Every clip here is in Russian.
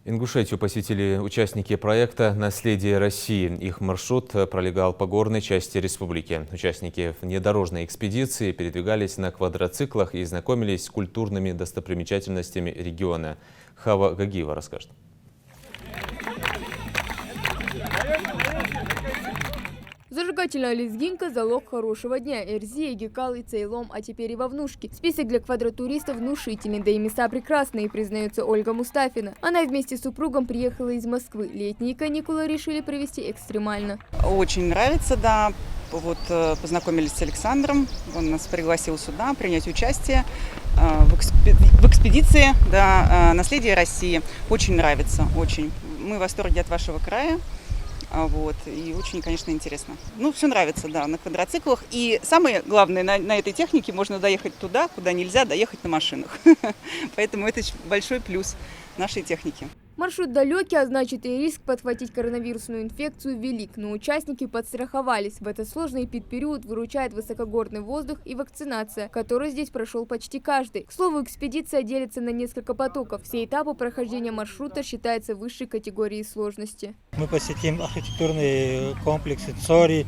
Ингушетию посетили участники проекта «Наследие России». Их маршрут пролегал по горной части республики. Участники внедорожной экспедиции передвигались на квадроциклах и знакомились с культурными достопримечательностями региона. Хава Гагиева расскажет. Зажигательная лезгинка – залог хорошего дня. Эрзия, Гекал и Цейлом, а теперь и Вовнушки. Список для квадротуристов внушительный, да и места прекрасные, признается Ольга Мустафина. Она вместе с супругом приехала из Москвы. Летние каникулы решили провести экстремально. Очень нравится, да. Вот познакомились с Александром, он нас пригласил сюда принять участие в экспедиции, да, «Наследие России». Очень нравится, очень. Мы в восторге от вашего края. Вот, и очень, конечно, интересно. Ну, все нравится, да, на квадроциклах. И самое главное, на этой технике можно доехать туда, куда нельзя доехать на машинах. Поэтому это большой плюс нашей техники. Маршрут далекий, а значит и риск подхватить коронавирусную инфекцию велик. Но участники подстраховались. В этот сложный эпидпериод выручает высокогорный воздух и вакцинация, который здесь прошел почти каждый. К слову, экспедиция делится на несколько потоков. Все этапы прохождения маршрута считаются высшей категорией сложности. Мы посетим архитектурные комплексы Цори,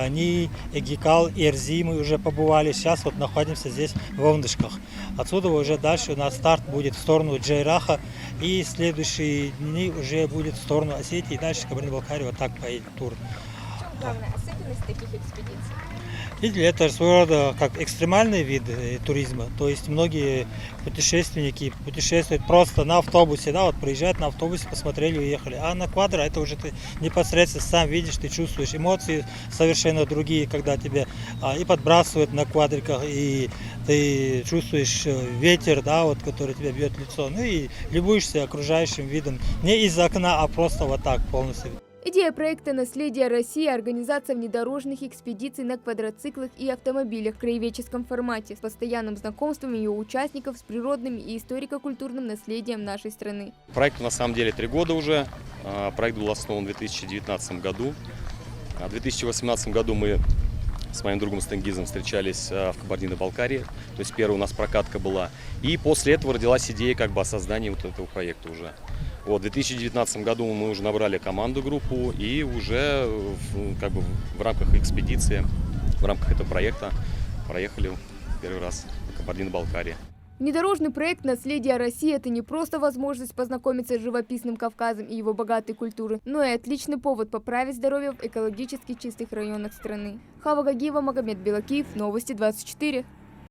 Ни, Гекал, Эрзи. Мы уже побывали. Сейчас вот находимся здесь в Вовнушках. Отсюда уже дальше у нас старт будет в сторону Джейраха. И следующие дни уже будет в сторону Осетии. И дальше Кабардино-Балкария. Вот так поедет тур. Главная особенность таких экспедиций? Видите, это своего рода как экстремальный вид туризма. То есть многие путешественники путешествуют просто на автобусе, да, вот приезжают на автобусе, посмотрели, уехали. А на квадро это уже ты непосредственно сам видишь, ты чувствуешь эмоции совершенно другие, когда тебя и подбрасывают на квадриках, и ты чувствуешь ветер, да, вот, который тебя бьет в лицо. Ну и любуешься окружающим видом не из окна, а просто вот так полностью. Идея проекта «Наследие России» – организация внедорожных экспедиций на квадроциклах и автомобилях в краеведческом формате с постоянным знакомством ее участников с природным и историко-культурным наследием нашей страны. Проекту на самом деле 3 года уже. Проект был основан в 2019 году. В 2018 году мы с моим другом Стенгизом встречались в Кабардино-Балкарии. То есть первая у нас прокатка была. И после этого родилась идея о создании вот этого проекта уже. Вот, в 2019 году мы уже набрали команду, группу, и уже в рамках экспедиции, в рамках этого проекта проехали первый раз в Кабардино-Балкарии. Внедорожный проект «Наследие России» – это не просто возможность познакомиться с живописным Кавказом и его богатой культурой, но и отличный повод поправить здоровье в экологически чистых районах страны. Хава Гагиева, Магомед Белакиев, Новости 24.